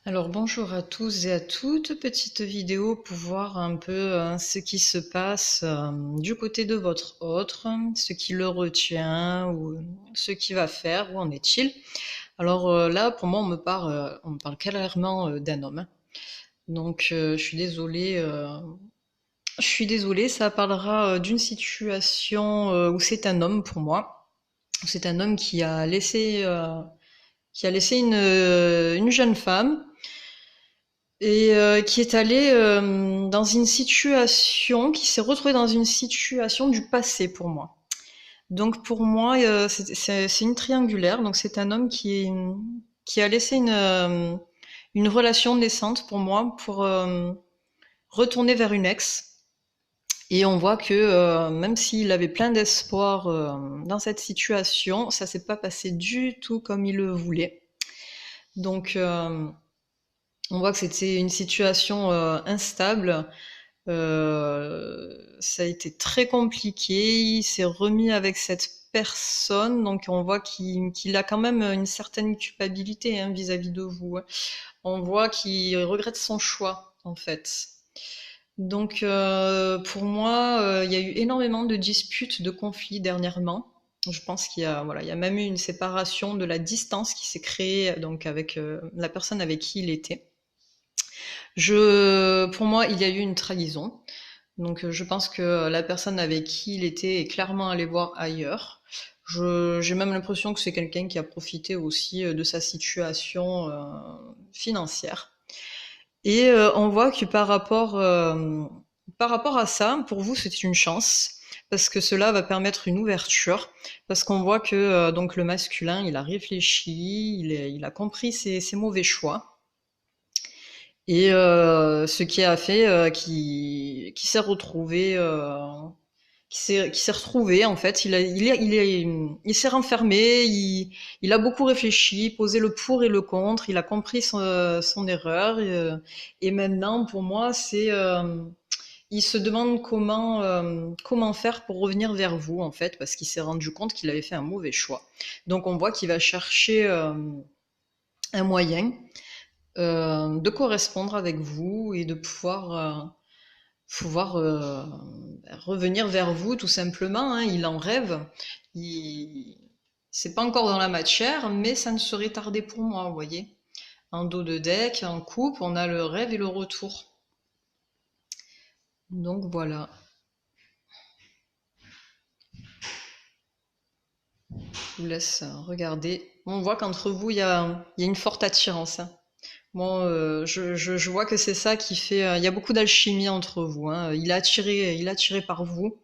Alors bonjour à tous et à toutes, petite vidéo pour voir un peu ce qui se passe du côté de votre autre, ce qui le retient ou ce qu'il va faire, où en est-il. Alors là, pour moi, on me parle clairement d'un homme. Donc je suis désolée, ça parlera d'une situation où c'est un homme pour moi. C'est un homme qui a laissé une jeune femme et qui est allé dans une situation, qui s'est retrouvé dans une situation du passé pour moi. Donc pour moi, c'est une triangulaire. Donc c'est un homme qui a laissé une relation naissante pour moi pour retourner vers une ex. Et on voit que même s'il avait plein d'espoir dans cette situation, ça s'est pas passé du tout comme il le voulait. Donc on voit que c'était une situation instable. Ça a été très compliqué. Il s'est remis avec cette personne, donc on voit qu'il a quand même une certaine culpabilité hein, vis-à-vis de vous. On voit qu'il regrette son choix, en fait. Donc pour moi, il y a eu énormément de disputes, de conflits dernièrement. Je pense qu'il y a même eu une séparation de la distance qui s'est créée donc avec la personne avec qui il était. Pour moi, il y a eu une trahison. Donc, je pense que la personne avec qui il était est clairement allé voir ailleurs. J'ai même l'impression que c'est quelqu'un qui a profité aussi de sa situation financière. Et on voit que par rapport à ça, pour vous, c'est une chance. Parce que cela va permettre une ouverture, parce qu'on voit que donc le masculin, il a réfléchi, il a compris ses mauvais choix, et ce qui a fait qui s'est retrouvé qui s'est retrouvé en fait il s'est renfermé, il a beaucoup réfléchi, posé le pour et le contre, il a compris son erreur et maintenant pour moi c'est il se demande comment faire pour revenir vers vous en fait parce qu'il s'est rendu compte qu'il avait fait un mauvais choix. Donc on voit qu'il va chercher un moyen de correspondre avec vous et de pouvoir revenir vers vous tout simplement. Hein. Il en rêve. Il... C'est pas encore dans la matière, mais ça ne serait tardé pour moi, vous voyez. En dos de deck, en coupe, on a le rêve et le retour. Donc voilà. Je vous laisse regarder. On voit qu'entre vous, il y a une forte attirance. Hein. Bon, je vois que c'est ça qui fait. Il y a beaucoup d'alchimie entre vous. Hein. Il est attiré par vous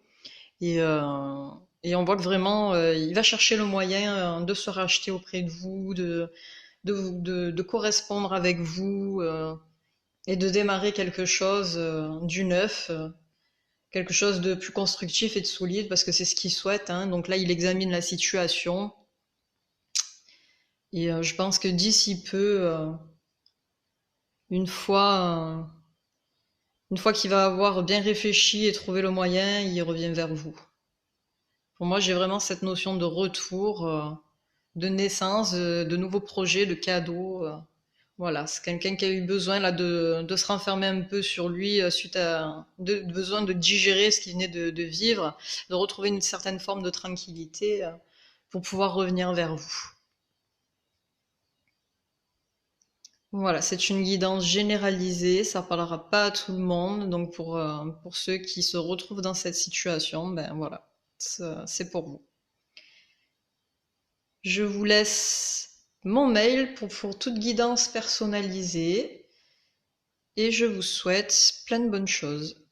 et, euh, et on voit que vraiment, il va chercher le moyen de se racheter auprès de vous, de correspondre avec vous et de démarrer quelque chose du neuf, quelque chose de plus constructif et de solide parce que c'est ce qu'il souhaite. Hein. Donc là, il examine la situation et je pense que d'ici peu, une fois. Une fois qu'il va avoir bien réfléchi et trouvé le moyen, il revient vers vous. Pour moi, j'ai vraiment cette notion de retour, de naissance, de nouveaux projets, de cadeaux. Voilà, c'est quelqu'un qui a eu besoin là de se renfermer un peu sur lui suite à besoin de digérer ce qu'il venait de vivre, de retrouver une certaine forme de tranquillité pour pouvoir revenir vers vous. Voilà, c'est une guidance généralisée, ça parlera pas à tout le monde, donc pour ceux qui se retrouvent dans cette situation, ben voilà, c'est pour vous. Je vous laisse mon mail pour toute guidance personnalisée et je vous souhaite plein de bonnes choses.